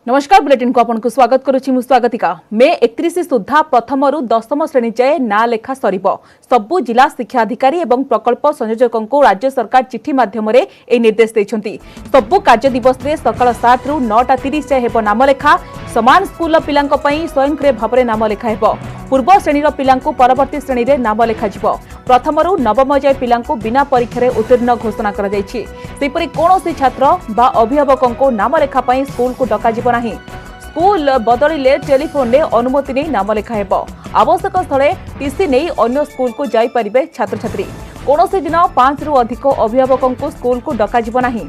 नमस्कार बुलेटिन को आपन को स्वागत करुछि मु स्वागतिका मे 31 सुधा प्रथम रु दशम श्रेणी जाए ना लेखा सरिबो सबु जिला शिक्षा अधिकारी एवं प्रकल्प संयोजकों को राज्य सरकार चिठी माध्यम रे ए निर्देश दैछंती। सबु कार्य दिवस रे सकाळ 7 रु 9:30 जाए हेबो नाम लेखा। समान स्कूल पिलांक पई स्वयंक्रिय भाबरे नाम लेखा हेबो। पूर्व श्रेणीर पिलांकु परवर्ती श्रेणी रे नाम लेखा जिवो। प्रथम रु नवम जाए पिलांकु बिना परीक्षा रे उत्तीर्ण घोषणा करा जायछि। सेपरि कोनोसी छात्र बा अभिभावकों को नाम लेखा पई स्कूल को डका जिवो नाही। स्कूल बदलिले टेलीफोन रे अनुमति नहीं नाम लेखा हेबो। आवश्यक स्थले टीसी नहीं अन्य स्कूल को जाई परिबे छात्र छात्री। कोनोसी दिन 5 रु अधिक अभिभावकों को स्कूल को डका जिवो नाही।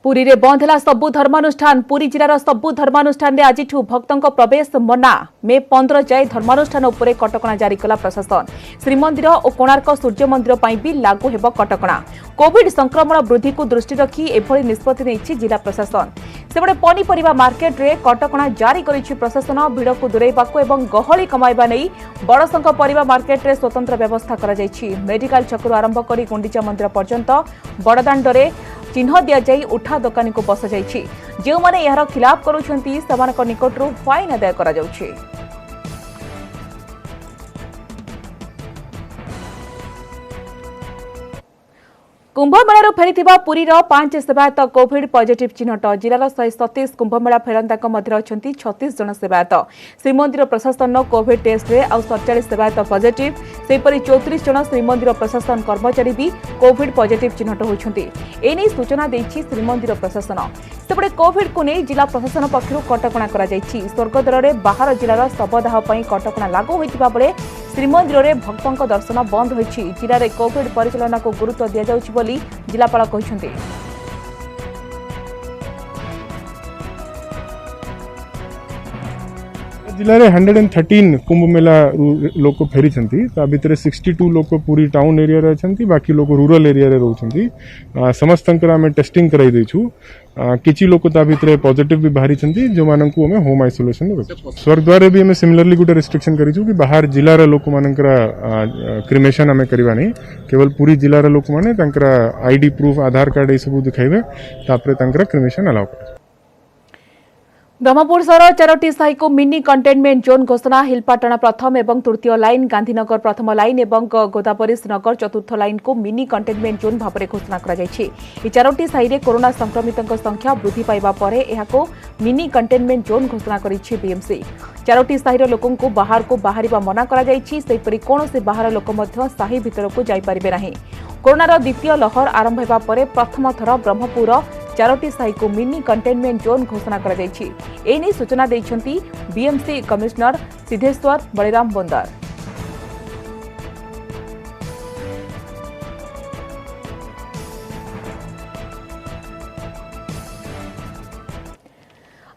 पुरी रे बंद है सबु धर्मानुष्ठान। पुरी जिलार सबु धर्मानुष्ठान आज भक्तों प्रवेश मना। मे 15 जाए धर्मानुष्ठान उपरे कटकणा जारी कला प्रशासन। श्रीमंदिर और कोणार्क सूर्य मंदिर पर भी लागू हेब कटकणा। कोविड संक्रमण वृद्धि को दृष्टि रखी एभली निष्पत्ति नेछि जिला प्रशासन। सेबडे पनीपरिबा मार्केट रे कटकणा जारी करिछि प्रशासन। भीड़ को दूरेबाकू एवं गहली कमाइबा नै बड़संख परिबा मार्केट रे स्वतंत्र व्यवस्था करा जायछि। मेडिकल छकरू आरंभ करी गुंडीचा मंदिर पर्यंत बड़दाण्ड रे चिन्ह दिया जाई उठा दुकानी को बसा जायछि। जे माने यार खिलाफ करूछंती समानक निकटरू फाइन आदाय करा जाउछि। कुंभमेला फेरी पुरीर 5 सेवायत कोविड पॉजिटिव चिन्हट। जिलार 137 कुंभमेला फेरंता मध्य अच्छा 36 जन सेवायत। श्रीमंदिर प्रशासन कोविड टेस्ट रे आउ 47 सेवायत पॉजिटिव। सेपरि 34 जन श्रीमंदिर प्रशासन कर्मचारी भी कोविड पॉजिटिव चिन्हट होइछंती। एने सूचना देछि श्रीमंदिर प्रशासन। सेपटे कोविड को नहीं जिला प्रशासन पक्षरु कटकणा करा जायछि। स्वर्गद्वार रे बाहर जिलार शवदाह पई कटकणा लागू होइतिबा बेले श्रीमंदिर रे भक्तों दर्शन बंद होइछि। जिले में कोविड परिचालना को गुरुत्व दिया जाउछि बोली जिलापाल कहिसंती। जिले में 113 कुंभ मेला लोक फेरी भितर 62 लोक पूरी टाउन एरिया रे अछंती। बाकी लोक रूरल एरिया रे रहउछंती। समस्त आम टेस्टिंग कराई देछु। किछि लोक ता भितर पॉजिटिव भी बाहरी छंती जो मानन को हमें होम आइसोलेशन में रखु। स्वर्गद्वार भी हमें सिमिलरली गुटे रिस्ट्रिक्शन करिछु कि बाहर जिला रे लोक मानकरा क्रिमेशन हमें करबा नहीं। केवल पूरी जिला रे लोक माने तांकरा आईडी प्रूफ आधार कार्ड ए सब दिखाइबे तापरे तांकरा क्रिमेशन अलाउ कर। ब्रह्मपुर सहर 4टी साई को मिनी कंटेनमेंट जोन घोषणा। हिलपाटना प्रथम एवं तृतीय लाइन, गांधीनगर प्रथम लाइन एवं गोदावरी नगर चतुर्थ लाइन को मिनी कंटेनमेंट जोन भाव में घोषणा करा जायछि। 4टी साई रे कोरोना संक्रमितों संख्या वृद्धि पाइबा परे एहाको मिनी कंटेनमेंट जोन घोषणा करिछि बीएमसी। 4टी साई रो लोकन को बाहर को बाहरिबा मना करा जायछि। सेपरि कोनोसी बाहर लोक मध्य साही भितर को जाई परिबे नाही। कोरोनार द्वितीय लहर आरंभ हेबा परे प्रथम थर ब्रह्मपुर 4टी साई को मिनी कंटेनमेंट जोन घोषणा करा जायछि। एनी सूचना दैछंती बीएमसी कमिश्नर सिद्धेश्वर बलिराम बोंदार।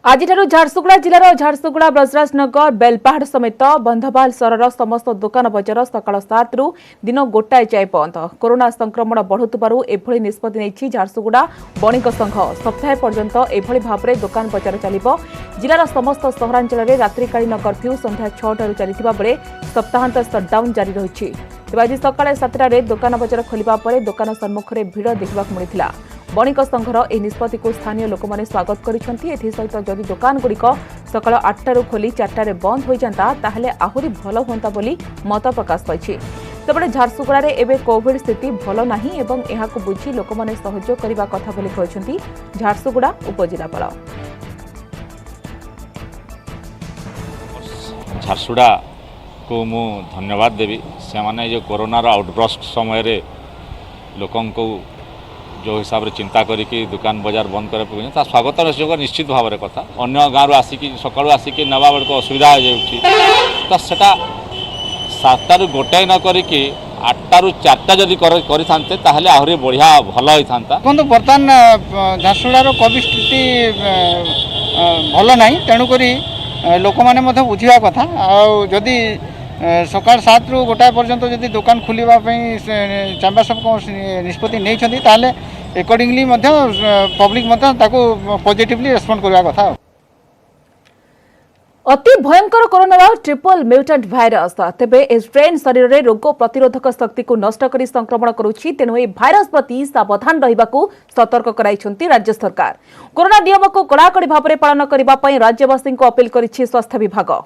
आज झारसुगुड़ा जिलार झारसुगुड़ा ब्रजराजनगर बेलपाहाड़ समेत बंधवाल सहर समस्त दुकान बजार सकाळ 7 रु दिन 1 जाए बंद। कोरोना संक्रमण बढ़ुतबारु एभली निष्पत्ति नेछि झारसुगुड़ा बणिक संघ। सप्ताह पर्यंत एभली भाबरे दुकान बजार चलिबो। जिलार समस्त सहरांचल रे रात्रिकालीन कर्फ्यू संध्या 6 टारु चलिथिबा बेले सप्ताहांत शटडाउन जारी रहिछि। तेबे आज सकाळ 7 रे दुकान बजार खोलिबा परे दुकान सम्मुखरे भिड़ देखबाक मिलिथिला। बणिक संघर ए निष्पत्ति को स्थानीय लोक माने स्वागत करिसेंती। एथि सहित जदि दुकान गुड़िक सकाळ 8 टारु खोली 4 टारे बंद हो जाता ताहले आहुरी भलो होंता बोली मत प्रकाश पाइछि। तेबे झारसुगुड़ा रे एबे कोविड स्थिति भलो नाही एवं एहाको बुझी लोक माने सहयोग करिबा कथा बोली कहिसेंती झारसुगुड़ा उपजिलापाल। झारसुगुड़ा को मु धन्यवाद देवी। से माने जो कोरोना रो आउटब्रस्ट समय रे लोकन को जो हिसाब से चिंता करिकी दुकान बाजार बंद करे ता स्वागत निश्चित भाव में कथा। अन्य गाँव आसिकी सकाळु आसिकी नवा बेल को असुविधा हो जाउछि तो सेटा 7 टारु 1 न करिकी 8 टारु 4 जदि करिथान्ते ताहले आहुरी बढ़िया भल होइथान्ता। कोन बर्तमान झारसुगुड़ार कोविड स्थिति भल नाही। तेणु करी लोक माने मधे बुझिबा कथा। आ जदि सकाळ 7 रु 1 पर्यंत जदि दुकान खुलिबा पई चैम्बर सब को निष्पत्ति नै छथि ताले एकॉर्डिंगली पब्लिक पॉजिटिवली रेस्पॉन्ड करवा कथा। अति भयंकर कोरोनार ट्रिपल म्यूटेंट भाइरस तेबे ए स्ट्रेन शरीर में रोग प्रतिरोधक शक्ति को नष्ट कर संक्रमण करुच्ची तेणु ए भाइरस प्रति सावधान रहिबाकू सतर्क कराइछंती राज्य सरकार। कोरोना नियम को कड़ाकड़ी भाव में पालन करने पर राज्यवासी को अपील करिछि स्वास्थ्य विभाग।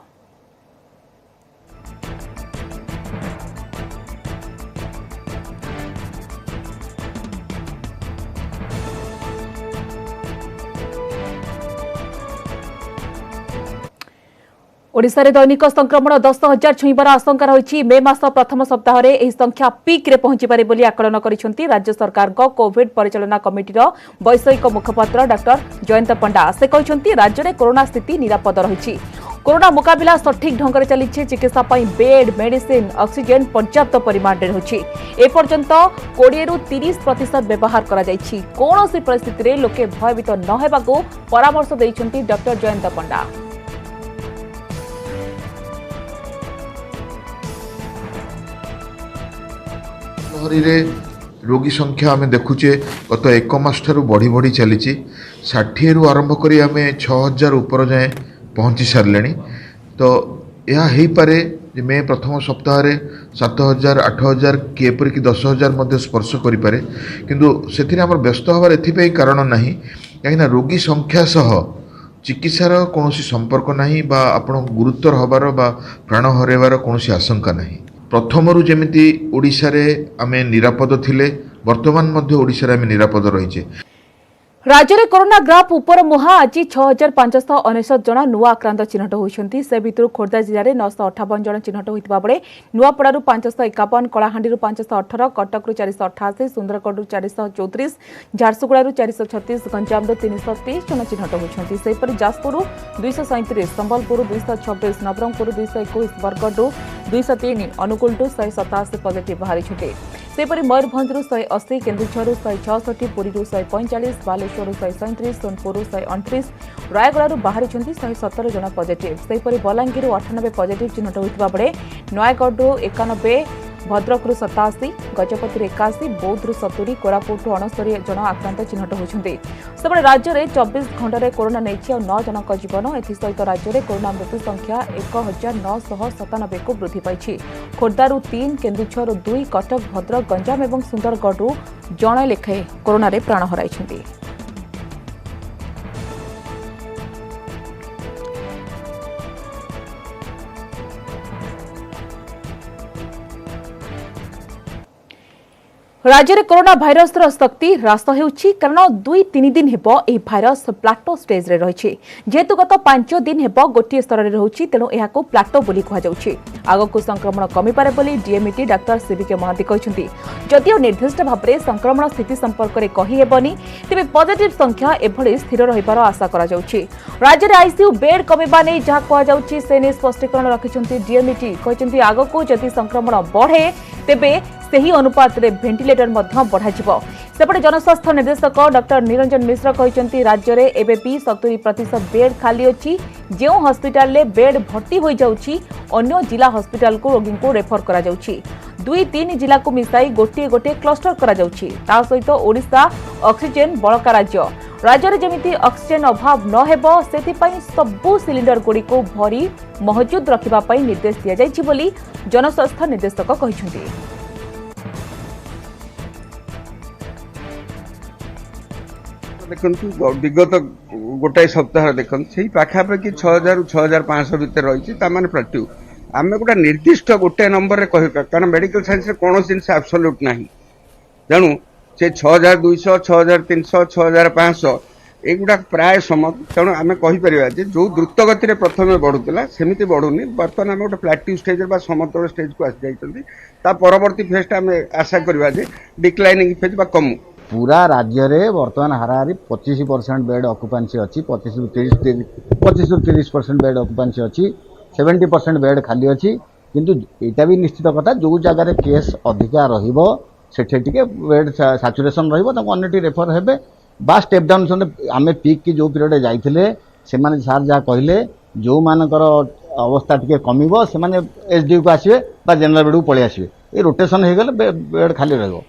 ओडिशा रे दैनिक संक्रमण 10,000 छुईबार आशंका रही। मे मास प्रथम सप्ताह रे एही संख्या पीक रे पहुंची पारे बोली आकलन करिसेंती राज्य सरकार को कोविड परिचालना कमिटीर वैषयिक मुखपात्र डॉक्टर जयंत पंडा। से कहिसेंती राज्य रे कोरोना स्थिति निरापद रही। कोरोना मुकाबला सठिक ढंग से चली। चिकित्सा पई बेड मेडिसिन ऑक्सीजन पर्याप्त परिमाण रे रही। ए पर्यंत 20 रु 30% व्यवहार करा जायछि। कोनोसी परिस्थिति रे लोके भयभीत न हेबाकू परामर्श दैछंती डॉक्टर जयंत पंडा। लहरी रोगी संख्या आम देखुचे गत एक मास ठारू बढ़ी बढ़ी चली 60 रु आरंभ करी आम 6000 ऊपर जाए पहुँची सारे। तो यह हो पारे मे प्रथम सप्ताह 7000 8000 किएपरिक 10,000 स्पर्श करें किंतु से आम व्यस्त हबार एथि कारण ना कहीं रोगी संख्या सह चिकित्सार कौन संपर्क नहीं बा आपण गुरुतर हबार बा प्राण हरैबार कौन आशंका नहीं। प्रथमरु जेमिति ओडिशा रे आमे निरापद थिले वर्तमान मध्ये ओडिशा रे आमे निरापद रहिचे। राज्य में कोरोना ग्राफ उपर मुहा आज 6,599 जन नुआ आक्रांत चिन्हट होती। से भितर खोर्धा जिले में 958 जन चिन्हट होता बेले नुआपड़ू 551, कलाहांडी 518, कटक 488, सुंदरगढ़ 434, झारसुगुड़ा 436, गंजाम 323 जन चिन्हट होती। सेपरि जाजपुर 237, संबलपुर 226, नवरंगपुर 221, बरगढ़ 203, अनुगुल 187 पॉजिटिव बाहरी। सेपरि मयूरभंज 180, केन्दुझर 166, पुरी 145, बालेश्वर 137, सोनपुर 129, रायगड़ा बाहरी 117 जन पॉजिटिव। सेपरि बलांगीर 98 पॉजिटिव चिन्हट होता बेले नयगढ़ 91, भद्रक 87, गजपति 81, बौद्ध 70, कोरापुट 69 जन आक्रांत चिन्हट होती। सेपटे राज्य में 24 घंटे कोरोना नहीं 9 जन जीवन। एसत राज्य में कोरोना मृत्यु संख्या 1997 को वृद्धि पाई। खोर्धारू 3, केन्दुझर 2, कटक भद्रक गंजाम और सुंदरगढ़ जड़े लेखाएं कोरोना प्राण हराई। राज्य में कोरोना भाइरस शक्ति ह्रास होउछि कारण 2-3 दिन हेब ए भाइरस प्लाटो स्टेज रे रही। जेहेतु गत 5 दिन हेब गोटे स्तर में रहुछि तेणु एहाको प्लाटो बोली कहुछि। आगक संक्रमण कमी पारे बोली डीएमईटी डाक्टर सीबीके महांती कहते। जदिओ निर्दिष्ट भाव में संक्रमण स्थिति संपर्क में कही हेबनी तेबे पॉजिटिव संख्या एभली स्थिर रहिबार आशा करा जाउछि। राज्य में आईसीयू बेड कमिबा नै जहा कहा जाउछि से नै स्पष्टीकरण रखिछन्ति डीएमईटी। कहते आगक जदि संक्रमण बढ़े तेबे सही अनुपात रे वेंटिलेटर मध्य बढ़ाजिबो। सेपटे जनस्वास्थ्य निर्देशक डॉक्टर निरंजन मिश्र कहते राज्य में एबे भी 70% बेड खाली अच्छी। जो हॉस्पिटल ले बेड भर्ती हो जाउछि अन्य जिला हॉस्पिटल को रोगी को रेफर करा जाउछि। 2-3 जिला को मिसाई गोटे गोटे क्लस्टर करा जाउछि। ता सहित ओडिशा ऑक्सीजन बळका राज्य में जमिति ऑक्सीजन अभाव न हेबो सेथिपई सबु सिलिंडर गुडी को भरी मौजूद रखिबा पई निर्देश दिया जाइछि बोली जनस्वास्थ्य निर्देशक कहिसथि। देखु विगत गोटाए सप्ताह देखते से पाखापाखि 6,000-6,500 भितर रही ताने प्लाट्यू आम गोटे निर्दिष्ट गोटे नंबर में कह कारण मेडिकल साइंस कौन जिन आब्सोल्यूट ना तेणु से 6,200, 6,300, 6,500 एगुड़ा प्राय सम तेणु आम कहीपर जो द्रुत गति प्रथम बढ़ुला सेमती बढ़ुनी बर्तमान आम गोटे प्लाट्यू स्टेज समतल स्टेज को आसी जाइए परवर्ती फेज आम आशा करवा डिक्लाइनिंग फेज कमु। पूरा राज्य में बर्तमान हाराहारी 25% बेड ऑक्युपेंसी अच्छी 25-30% बेड ऑक्युपेंसी अच्छी 70% बेड खाली अच्छी किंतु एटा भी निश्चित कथा जो जगह केस अधिका रहिबो सेठे टिके बेड सैचुरेशन रहिबो ताको अन्यटी रेफर हेबे बा स्टेप डाउन आमे पीक की जो पीरियड जाइथिले से माने सार जा कहले जो मानकर अवस्था टिके कमिबो से माने एसडी को आसीबे बा जनरल बेड को पळि आसीबे ए रोटेशन हे गेले बेड खाली रहबो।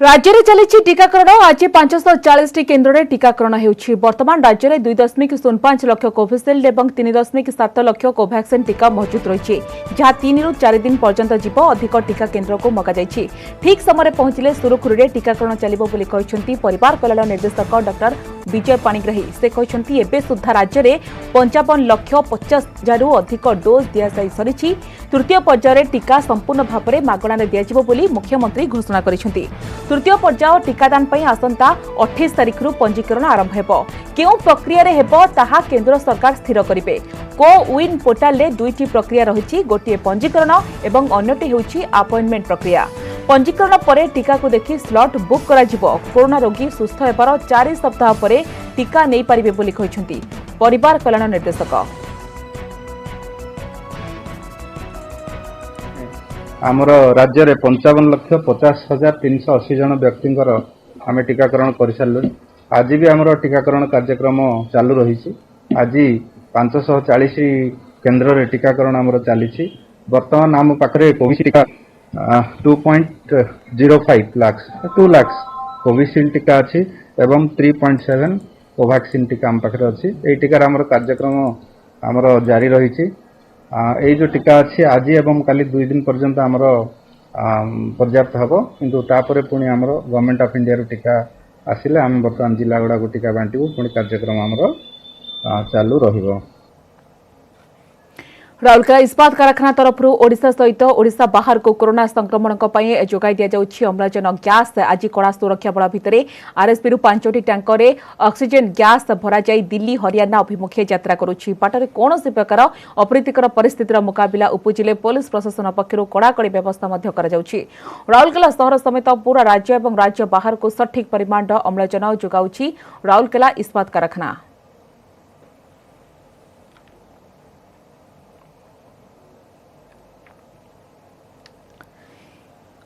राज्य में चली टीकाकरण आज 540 केन्द्र में टीकाकरण होउछि। वर्तमान राज्य में 2.05 लाख कोविशील्ड और 3.7 लाख कोवैक्सीन टीका मौजूद रही, जहां 3 ରୁ 4 दिन पर्यंत जीव। अधिक टीका केन्द्र को मगा जाइछि। ठीक समय पहुंचले सुरुखुरु टीकाकरण चलिबो बोली कहिसंती परिवार कल्याण निर्देशक डॉक्टर विजय पाणिग्राही। से कहिसंती एबे सुद्धा राज्य में 55,50,000 रु अधिक डोज दिया सरिछि। तृतीय पर्यायर टीका संपूर्ण भाव में मागणा दियाजिबो बोली मुख्यमंत्री घोषणा करिसंती। तृतीय पर्याय टीकादान पर आसंता 28 तारिख पंजीकरण आरंभ हेबो। केउ प्रक्रिया रे हेबो ताहा केंद्र सरकार स्थिर करिवे। को विन पोर्टाल रे दुईटी प्रक्रिया रहिछि, गोटिए पंजीकरण एवं अन्यटी हेउछि अपॉइंटमेंट प्रक्रिया। पंजीकरण पर टीका को देखि स्लॉट बुक करा जिवो। कोरोना रोगी सुस्थ हेबार 4 सप्ताह पर टीका नै पारिबे बोली कहिसंती परिवार कल्याण निर्देशक। आमर राज्य में 55,50,380 जन व्यक्ति आम टीकाकरण कर सारू। आज भी आमर टीकाकरण कार्यक्रम चालू रही। आज 540 केन्द्र में टीकाकरण आमर चली। बर्तमान आम पाखे कोविशील्ड टीका 2.05 लाख 2 लाख कोविशील्ड टीका अच्छी एवं 3.7 कोवैक्सीन टीका आम पाखे अच्छी। ये टीकार आमर कार्यक्रम आमर जारी रही। ये जो टीका अच्छी आज एवं काली 2 दिन पर्यंत आमर पर्याप्त हम, किंतु तापर पुणी आमर गवर्नमेंट ऑफ इंडिया टीका आसिले आम बर्तमान जिला गुड़ा को टीका बांटू। पुणी कार्यक्रम आमर चालू रहिबो। राउरकेला इस्पात कारखाना तरफ ओडिशा सहित ओडिशा बाहर को कोरोना संक्रमण जोगाई दि जाउछि अम्लजान गैस। आज कड़ा सुरक्षा बल भितर आरएसपी 5टी टैंकर में ऑक्सीजन गैस भरा जाई दिल्ली हरियाणा अभिमुखे यात्रा करुछि। बाटरे कौनसी प्रकार अप्रीतिकर परिस्थितिर मुकाबिला उपजिले पुलिस प्रशासन पक्षर कड़ाकड़ी व्यवस्था राउरकेला सहर समेत पूरा राज्य और राज्य बाहर को सठिक परिमाण अम्लजान जोगाउछि राउरकेला इस्पात कारखाना।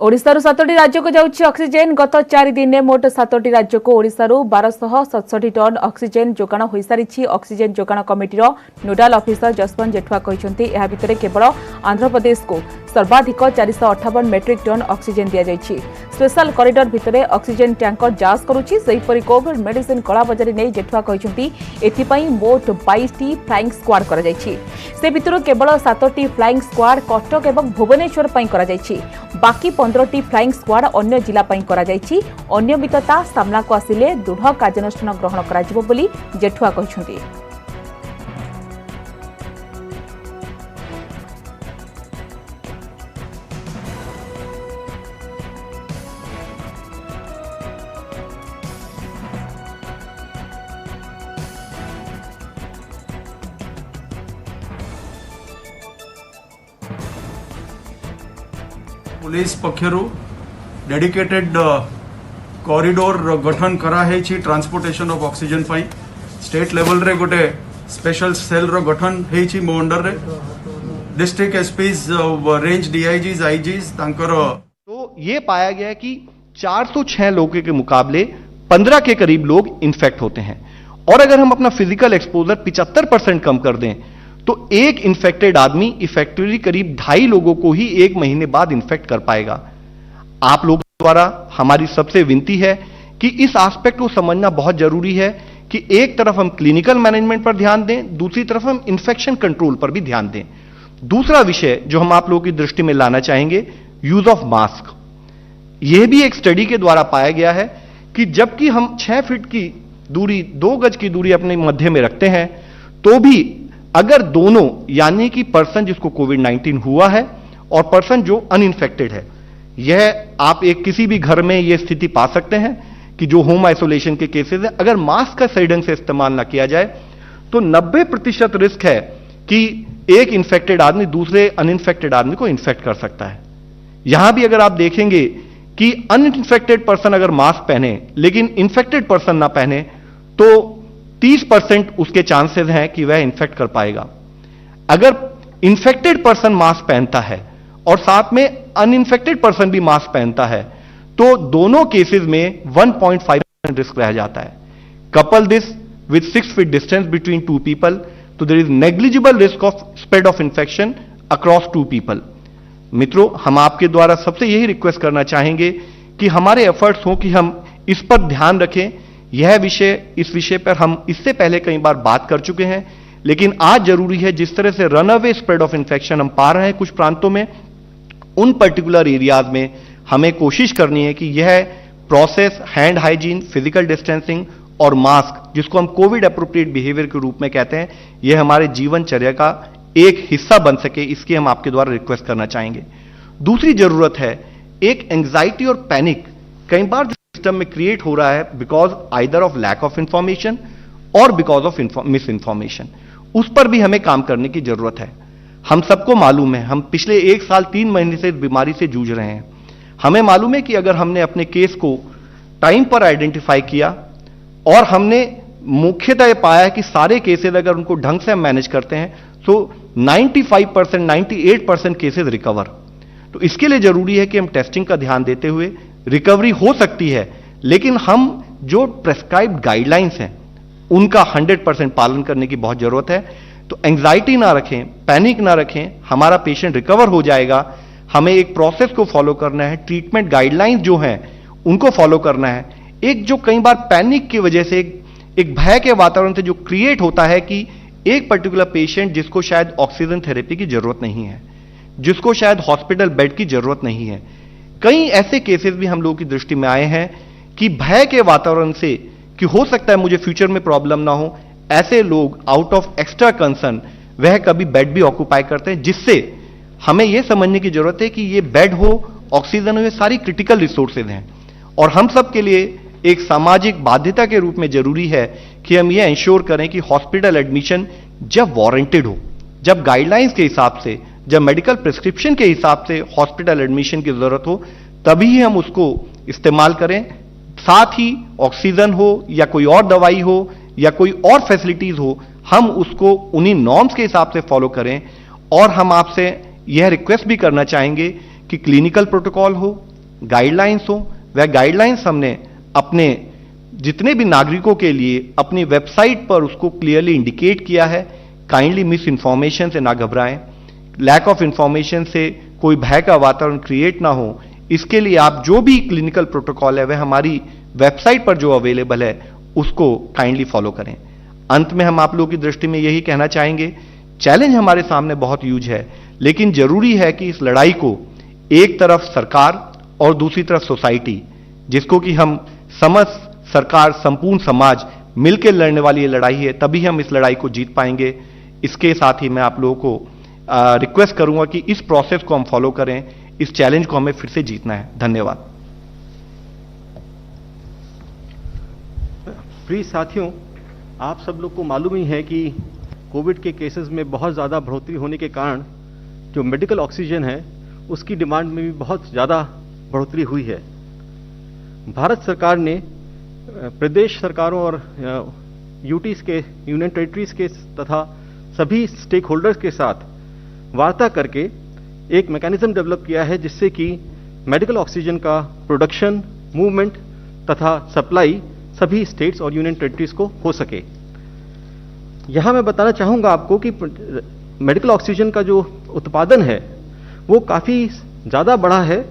ओडिशारू 7टी राज्य को जाउछि ऑक्सीजन। गत 4 दिन में मोट 7टी राज्य को ओडिशारू 1267 टन ऑक्सीजन जोगाण हो सारी। ऑक्सीजन जोगाण कमिटीर नोडाल ऑफिसर जसवंत जेठुआ कहिसंती एहा भितरे केवल आंध्र प्रदेश को सर्वाधिक 458 मेट्रिक टन ऑक्सीजन दिया जाइछि। स्पेशल कॉरिडोर भितरे ऑक्सीजन टैंकर जांच करुछि। सेहिपरि कोविड मेडिसिन कलाबजारी नै जेठुआ कहिसंती एथिपई मोट 22टी फ्लाइंग स्क्वाड करा जाइछि। से भितरु केवल 7टी फ्लाइंग स्क्वाड कटक एवं भुवनेश्वर पई करा जाइछि। बाकी 15टी फ्लाइंग स्क्वाड अन्य जिला पई करा जाइछि। अनियमितता सामना को आसिले दृढ़ कार्यानुष्ठान ग्रहण करा जिवो बोली जेठुआ कहिसंती। पुलिस पक्षरु डेडिकेटेड कॉरिडोर गठन करा है transportation of oxygen pi. State level रे गोटे स्पेशल सेल रो गठन है मो अंडर रे। डिस्ट्रिक्ट एसपीज रेंज डीआईजीज आईजीज तांकर तो ये पाया गया कि 406 लोगों के मुकाबले 15 के करीब लोग इन्फेक्ट होते हैं। और अगर हम अपना फिजिकल एक्सपोजर 75% कम कर दें तो एक इन्फेक्टेड आदमी इफेक्टिवली करीब 2.5 लोगों को ही 1 महीने बाद इन्फेक्ट कर पाएगा। आप लोगों द्वारा हमारी सबसे विनती है कि इस एस्पेक्ट को समझना बहुत जरूरी है कि एक तरफ हम क्लिनिकल मैनेजमेंट पर ध्यान दें, दूसरी तरफ हम इन्फेक्शन कंट्रोल पर भी ध्यान दें। दूसरा विषय जो हम आप लोगों की दृष्टि में लाना चाहेंगे, यूज ऑफ मास्क। यह भी एक स्टडी के द्वारा पाया गया है कि जबकि हम 6 फीट की दूरी, 2 गज की दूरी अपने मध्य में रखते हैं, तो भी अगर दोनों यानी कि पर्सन जिसको कोविड-19 हुआ है और पर्सन जो अनइन्फेक्टेड है, यह आप एक किसी भी घर में यह स्थिति पा सकते हैं कि जो होम आइसोलेशन के केसेस है, अगर मास्क का सही ढंग से इस्तेमाल ना किया जाए तो 90% रिस्क है कि एक इन्फेक्टेड आदमी दूसरे अनइन्फेक्टेड आदमी को इन्फेक्ट कर सकता है। यहां भी अगर आप देखेंगे कि अनइन्फेक्टेड पर्सन अगर मास्क पहने लेकिन इन्फेक्टेड पर्सन ना पहने तो 30% उसके चांसेस हैं कि वह इन्फेक्ट कर पाएगा। अगर इन्फेक्टेड पर्सन मास्क पहनता है और साथ में अनइन्फेक्टेड पर्सन भी मास्क पहनता है तो दोनों केसेस में 1.5% रिस्क रह जाता है। Couple this with 6 feet distance between 2 people, तो there is negligible risk of spread of infection across 2 people। मित्रों, हम आपके द्वारा सबसे यही रिक्वेस्ट करना चाहेंगे कि हमारे एफर्ट्स हों कि हम इस पर ध्यान रखें। इस विषय पर हम इससे पहले कई बार बात कर चुके हैं, लेकिन आज जरूरी है, जिस तरह से रनअवे स्प्रेड ऑफ इन्फेक्शन हम पा रहे हैं कुछ प्रांतों में, उन पर्टिकुलर एरियाज में हमें कोशिश करनी है कि यह process hand hygiene, physical distancing और मास्क, जिसको हम कोविड एप्रोप्रिएट बिहेवियर के रूप में कहते हैं, यह हमारे जीवनचर्या का एक हिस्सा बन सके, इसकी हम आपके द्वारा रिक्वेस्ट करना चाहेंगे। दूसरी जरूरत है, एक एंग्जाइटी और पैनिक कई बार सिस्टम में क्रिएट हो रहा है because either of lack of information और बिकॉज ऑफ मिस इंफॉर्मेशन। उस पर भी हमें काम करने की जरूरत है। हम सबको मालूम है, हम पिछले 1 साल 3 महीने से इस बीमारी से जूझ रहे हैं। हमें मालूम है कि अगर हमने अपने केस को टाइम पर आइडेंटिफाई किया और हमने मुख्यतः पाया कि सारे केसेस अगर उनको ढंग से हम मैनेज करते हैं तो 95%, 98% केसेस रिकवर। तो इसके लिए जरूरी है कि हम टेस्टिंग का ध्यान देते हुए, रिकवरी हो सकती है लेकिन हम जो प्रेस्क्राइब्ड गाइडलाइंस हैं उनका 100% पालन करने की बहुत जरूरत है। तो एंग्जाइटी ना रखें, पैनिक ना रखें, हमारा पेशेंट रिकवर हो जाएगा। हमें एक प्रोसेस को फॉलो करना है, ट्रीटमेंट गाइडलाइंस जो हैं उनको फॉलो करना है। एक जो कई बार पैनिक की वजह से एक भय के वातावरण से जो क्रिएट होता है कि एक पर्टिकुलर पेशेंट जिसको शायद ऑक्सीजन थेरेपी की जरूरत नहीं है, जिसको शायद हॉस्पिटल बेड की जरूरत नहीं है, कई ऐसे केसेस भी हम लोगों की दृष्टि में आए हैं कि भय के वातावरण से कि हो सकता है मुझे फ्यूचर में प्रॉब्लम ना हो, ऐसे लोग आउट ऑफ एक्स्ट्रा कंसर्न वह कभी बेड भी ऑक्यूपाई करते हैं, जिससे हमें यह समझने की जरूरत है कि ये बेड हो, ऑक्सीजन हो, ये सारी क्रिटिकल रिसोर्सेज हैं और हम सब के लिए एक सामाजिक बाध्यता के रूप में जरूरी है कि हम यह इंश्योर करें कि हॉस्पिटल एडमिशन जब वारंटेड हो, जब गाइडलाइंस के हिसाब से, जब मेडिकल प्रिस्क्रिप्शन के हिसाब से हॉस्पिटल एडमिशन की जरूरत हो, तभी ही हम उसको इस्तेमाल करें। साथ ही ऑक्सीजन हो या कोई और दवाई हो या कोई और फैसिलिटीज हो, हम उसको उन्हीं नॉर्म्स के हिसाब से फॉलो करें। और हम आपसे यह रिक्वेस्ट भी करना चाहेंगे कि क्लिनिकल प्रोटोकॉल हो, गाइडलाइंस हो, वह गाइडलाइंस हमने अपने जितने भी नागरिकों के लिए अपनी वेबसाइट पर उसको क्लियरली इंडिकेट किया है। काइंडली मिस इंफॉर्मेशन से ना घबराएं, लैक ऑफ इंफॉर्मेशन से कोई भय का वातावरण क्रिएट ना हो, इसके लिए आप जो भी क्लिनिकल प्रोटोकॉल है वह हमारी वेबसाइट पर जो अवेलेबल है उसको काइंडली फॉलो करें। अंत में हम आप लोगों की दृष्टि में यही कहना चाहेंगे, चैलेंज हमारे सामने बहुत ह्यूज है, लेकिन जरूरी है कि इस लड़ाई को एक तरफ सरकार और दूसरी तरफ सोसाइटी, जिसको कि हम समस्त सरकार, संपूर्ण समाज मिलकर लड़ने वाली ये लड़ाई है, तभी हम इस लड़ाई को जीत पाएंगे। इसके साथ ही मैं आप लोगों को रिक्वेस्ट करूंगा कि इस प्रोसेस को हम फॉलो करें, इस चैलेंज को हमें फिर से जीतना है। धन्यवाद। प्रिय साथियों, आप सब लोग को मालूम ही है कि कोविड के केसेस में बहुत ज़्यादा बढ़ोतरी होने के कारण जो मेडिकल ऑक्सीजन है उसकी डिमांड में भी बहुत ज़्यादा बढ़ोतरी हुई है। भारत सरकार ने प्रदेश सरकारों और यूटीज के, यूनियन टेरिटरीज के तथा सभी स्टेक होल्डर्स के साथ वार्ता करके एक मैकेनिज्म डेवलप किया है जिससे कि मेडिकल ऑक्सीजन का प्रोडक्शन, मूवमेंट तथा सप्लाई सभी स्टेट्स और यूनियन टेरिटरीज को हो सके। यहां मैं बताना चाहूंगा आपको कि मेडिकल ऑक्सीजन का जो उत्पादन है वो काफी ज्यादा बढ़ा है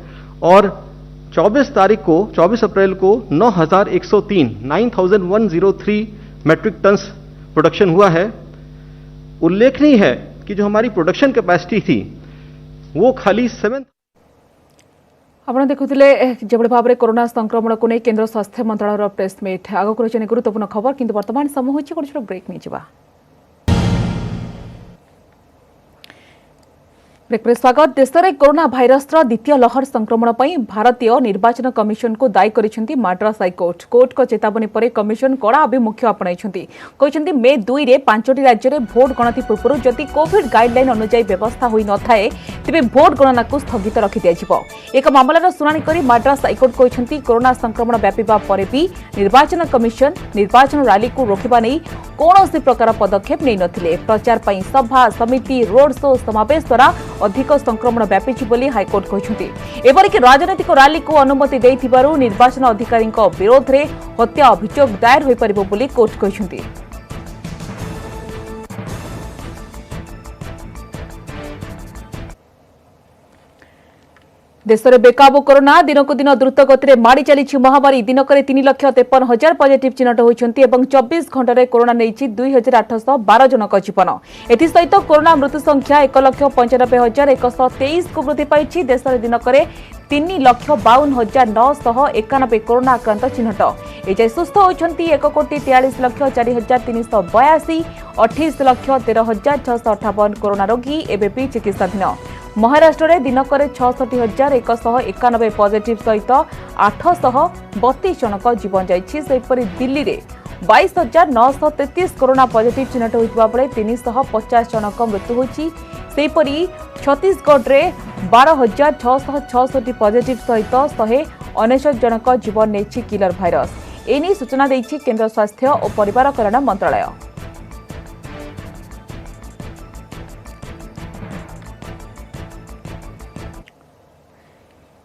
और 24 अप्रैल को 9,103 मेट्रिक टन्स प्रोडक्शन हुआ है। उल्लेखनीय है कि जो हमारी प्रोडक्शन कैपेसिटी थी वो खाली 7। ଆପଣ ଦେଖୁଥିଲେ ଯେଭଳି ଭାବରେ କରୋନା ସଂକ୍ରମଣକୁ ନେଇ କେନ୍ଦ୍ର ସ୍ୱାସ୍ଥ୍ୟ ମନ୍ତ୍ରଣାଳୟର ପ୍ରେସମିଟ୍। ଆଗକୁ ରହିଛି ଗୁରୁତ୍ୱପୂର୍ଣ୍ଣ ଖବର, କିନ୍ତୁ ବର୍ତ୍ତମାନ ସମୟ ହେଉଛି ଗୋଟେ ଛୋଟ ବ୍ରେକ୍ ନେଇଯିବା। ब्रेक स्वागत। देश में कोरोना भाइरस द्वितीय लहर संक्रमण पर भारतीय निर्वाचन कमिशन को दायी करिसेंती मद्रास हाईकोर्ट। कोर्ट को चेतावनी पर कमिशन कड़ा अभिमुख्य अपनाइछंती। कहते मे 2 रे 5टी राज्य में भोट गणति पूर्व जदि कोविड गाइडलाइन अनुसार व्यवस्था होई न थाए तेबे भोट गणना को स्थगित रखि दिया। एक मामलार शुणाणी करी मद्रास हाईकोर्ट कहते कोरोना संक्रमण व्यापीबा पर भी निर्वाचन कमिशन निर्वाचन रैली को रोकवा नहीं कौन प्रकार पदक्षेप नहीं नथिले। प्रचार पर सभा, समिति, रोड शो, समावेश द्वारा अधिक संक्रमण व्यापी बोली हाईकोर्ट कहते। एपरिक राजनैतिक रैली को अनुमति देथिबारु निर्वाचन अधिकारी विरोध में हत्या अभियोग दायर हो पारिबो बोली कोर्ट कहते। देश में बेकाबू कोरोना दिनक दिन द्रुत गति माड़ी चली महामारी दिनक 3,53,000 पॉजिटिव चिन्हट होती 24 घंटे कोरोना नहीं 2,812 जनक जीवन एसत कोरोना मृत्यु संख्या 1,95,123 को वृद्धि पाई देश में दिनक 3,52,991 कोरोना आक्रांत चिन्हट एजाए सुस्थ होती 1,43,04,382 28,13,658 कोरोना रोगी एवं भी चिकित्साधीन महाराष्ट्र में दिनक 66,191 पॉजिटिव सहित 832 जनक जीवन जापरी दिल्ली में 22,933 कोरोना पॉजिटिव चिन्हट होता बेले 350 जनक मृत्यु होती छत्तीसगढ़ में 12,666 पॉजिटिव सहित 199 जनक जीवन नहीं किलर भाइरस एने सूचना देछि केंद्र स्वास्थ्य और परिवार कल्याण मंत्रालय।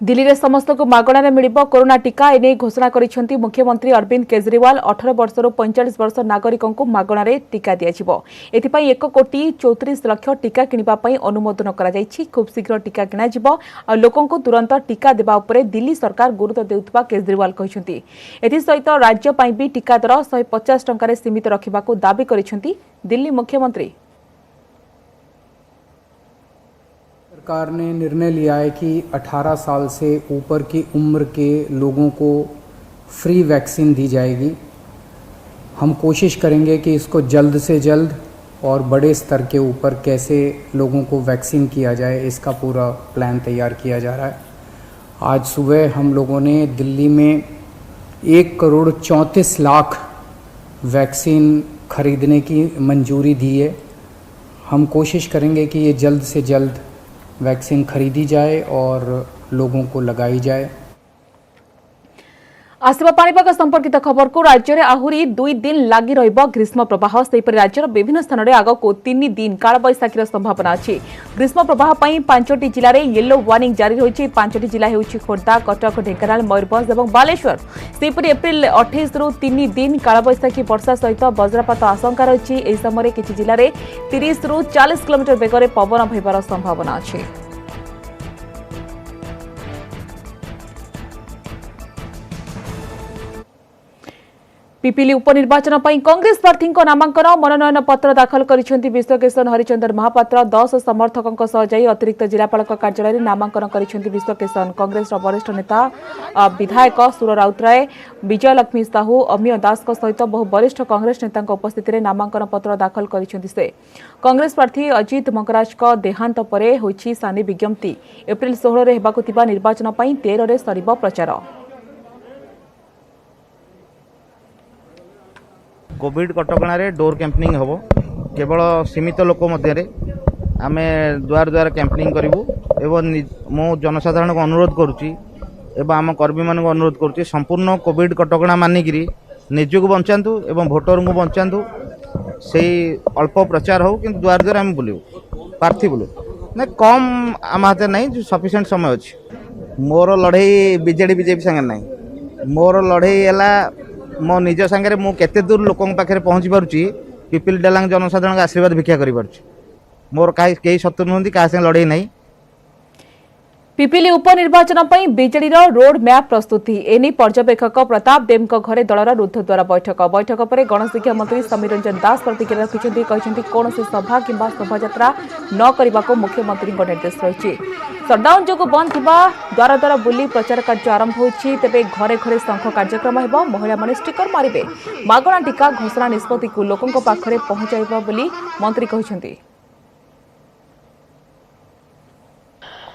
दिल्ली में समस्त को मागणार मिलिबो कोरोना टीका एने घोषणा करिसेंती मुख्यमंत्री अरविंद केजरीवाल 18 वर्षर 45 वर्ष नागरिकों को मागणार टीका दियाजिबो एथिपाई 1,34,00,000 टीका किनिबा पई अनुमोदन करा जायछि खूब शीघ्र टीका किना जिवो आ लोकों को तुरंत टीका देबा उपरे दिल्ली सरकार गुरुत्व देउतबा केजरीवाल कहिसेंती एथि सहित राज्य पई भी टीका दर 150 टंका रे सीमित रखिबाकू दाबी करिसेंती दिल्ली मुख्यमंत्री। सरकार ने निर्णय लिया है कि 18 साल से ऊपर की उम्र के लोगों को फ्री वैक्सीन दी जाएगी। हम कोशिश करेंगे कि इसको जल्द से जल्द और बड़े स्तर के ऊपर कैसे लोगों को वैक्सीन किया जाए इसका पूरा प्लान तैयार किया जा रहा है। आज सुबह हम लोगों ने दिल्ली में 1,34,00,000 वैक्सीन खरीदने की मंजूरी दी है। हम कोशिश करेंगे कि ये जल्द से जल्द वैक्सीन खरीदी जाए और लोगों को लगाई जाए। आसवा पाणीपाग संपर्कित खबर को राज्य में आहुरी 2 दिन लगी रहिबो ग्रीष्म प्रवाह सेपरि राज्यर विभिन्न स्थान में आग को 3 दिन कालबैशाखीर संभावना अच्छी। ग्रीष्म प्रवाह पर 5टी जिले में येलो वार्निंग जारी रही। 5टी जिला होउछि खोर्धा, कटक, ढेंकानाल, मयूरभंज और बालेश्वर। सेपरि एप्रिल 28 रु 3 दिन कालबैशाखी वर्षा सहित वज्रपात आशंका रही। एही समय किछि जिले में 30 रु 40 किलोमीटर वेगर पवन बहिबार संभावना अच्छी। पिपिली उपनिर्वाचन पर कांग्रेस प्रार्थी नामांकन मनोनयन पत्र दाखल करिसेंती विश्वकेशन हरिचंदन महापात्र 10 समर्थकों सह जाई अतिरिक्त जिलापाल कार्यालय में नामांकन करिसेंती विश्वकेशन। कांग्रेस वरिष्ठ नेता विधायक सुर राउतराय, विजयलक्ष्मी साहू, अमीय दास सहित बहु वरिष्ठ कांग्रेस नेता उपस्थित में नामांकन पत्र दाखल करिसेंती से। कांग्रेस प्रार्थी अजित मंगराज देहांत पर होइछि सानी विज्ञप्ति। एप्रिल 16 रे हेबाकु थिबा निर्वाचन पर 13 रे सरिबो प्रचार। कोविड कटकणारे डोर कैंपेनिंग हम केवल सीमित लोक मध्य आम द्वार द्वार कैंपेनिंग करूँ एवं मो जनसाधारण को अनुरोध करुच्ची एवं आम कर्मी मान अनुरोध करुच्ची संपूर्ण कोविड कटकणा मानिकी निजक बचातु एवं भोटर को बचातु से अल्प प्रचार हो कि द्वार द्वार आम बुलू प्रार्थी बुलू ना कम आम हाथ नहीं सफिशिएंट समय अच्छी। मोर लड़ाई बीजेडी बीजेपी संगे ना मोर लड़ाई है मो निज सांगे मु केते दूर लोकों पाखे पहुँची पारुची पिपिल डेलांग जनसाधारण आशीर्वाद भिक्षा करि पारुची। मोर कई शत्रु नुहति क्या लड़े नहीं। पिपिली उपनिर्वाचन पर बीजेडी रोड मैप प्रस्तुति एने पर्यवेक्षक प्रताप देव घरे दलर रुद्धद्वार बैठक पर गणशिक्षा मंत्री समीर रंजन दास प्रतिक्रिया रखिंट कौन सभा किंबा शोभायात्रा न करने को मुख्यमंत्री निर्देश रही। सटडाउन जो बंद थिबा द्वार द्वार बुली प्रचार कार्य आरंभ होछि। तेबे घरे घरे शंख कार्यक्रम हेबो। महिला माने स्टिकर मारिबे। मागणा टीका घोषणा निष्पत्ति को लोकों पाखरे पहुंचाइबो बोली मंत्री कहिसेंती।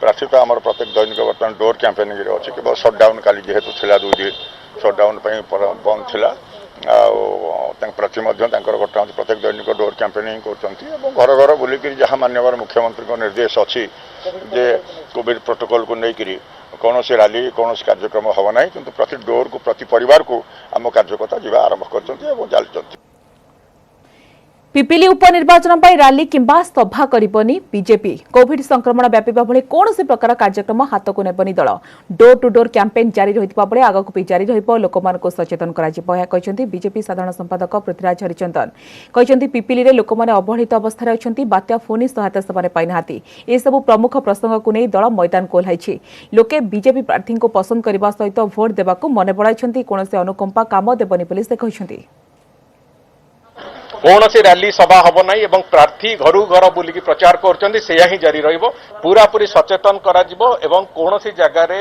प्रार्थी तो आम प्रत्येक दैनिक बर्तमान डोर कैंपेनिंग अच्छी केवल सटडाउन काली जेहेतु था 2 दिन सटडाउन बंद थिला प्रति घटना प्रत्येक दैनिक डोर कैंपेनिंग कर घर घर बुलिक जहाँ माननीय मुख्यमंत्री निर्देश अच्छी जे कोविड प्रोटोकॉल को लेकर कौन रैली कौन कार्यक्रम हम ना कि प्रति डोर को प्रति परिवार को आम कार्यकर्ता जावा आरंभ कर। पिपिली उपनिर्वाचन पर रैली किंबा सभा करबनी बीजेपी कोविड संक्रमण व्यापीबा भले कौनसी प्रकार कार्यक्रम हाथ को नेबनी दल डोर टू डोर कैंपेन जारी रहितबा बेले आगक भी जारी रहिबो लोकमानको सचेतन कराजिबो या कहचंती बीजेपी साधारण संपादक पृथ्वीराज हरिचंदन कहचंती पिपिली रे लोकमाने अवहेलित अवस्था अछंती बात्या फोनी सहायता समाने पाइनाहाती ए सब प्रमुख प्रसंग को नै दल मैदान कोल्हाइछि लोके बीजेपी प्रार्थी को पसंद करबा सहित भोट देबाकू मने पड़ाइछंती कोनसे अनुकंपा काम देबनी पुलिस कहचंती कौन से रैली सभा हम ना एवं प्रार्थी घरू घर बुलिकी प्रचार कर जारी पूरा पूरी सचेतन करा एवं कौन सी जगार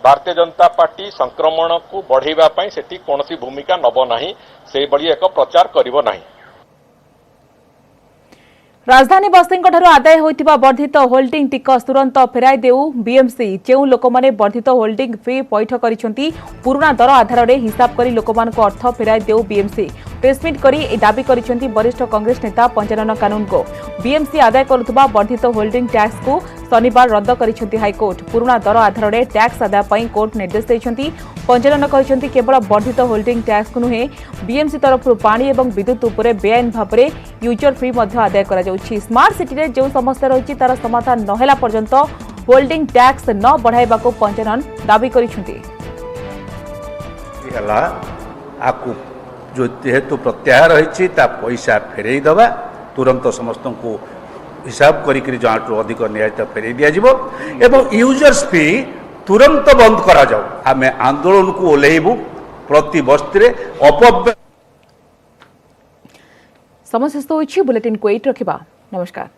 भारतीय जनता पार्टी संक्रमण को बढ़ावा से कौन सी भूमिका नब ना से बड़ी एक प्रचार करिवो नाही। राजधानी बस्तींठार आदाय होइतिबा वर्धित होल्डिंग टिकस तुरंत फेराई देउ बीएमसी जेउ लोकमाने वर्धित होल्डिंग फी पैठ करिसंती पुराना दर आधार रे हिसाब करी लोकमानको अर्थ फेराई देउ बीएमसी प्रेसमिट करी दाबी करिसंती वरिष्ठ कांग्रेस नेता पंचानन कानून को बीएमसी आदाय करुथबा वर्धित होल्डिंग टैक्स को शनिवार रद्द करिसंती हाईकोर्ट पुराना दर आधार रे टैक्स आदाय पई कोर्ट निर्देश दैछंती पंचानन कहिसंती केवल वर्धित होल्डिंग टैक्स को नुहे बीएमसी तरफ पानी एवं विद्युत उपरे बेआईन भाव यूजर फी मध्य आदाय करा जाउछि स्मार्ट सिटी रे जो समस्या रही तार समाधान नहेला पर्यंत होल्डिंग टैक्स न बढ़ाइबाको पंचानन दाबी करिसंती जो जेहेतु प्रत्याहार रही पैसा फेरई दबा तुरंत समस्त को हिसाब करी जहाँ अधिक न्याय फेरई दिज्व एवं यूजर्स फी तुरंत बंद करा जाऊ आम आंदोलन को ओल्लैबू प्रति बस्ती अपव्यय समस्त होइछि बुलेटिन को एट रखिबा नमस्कार।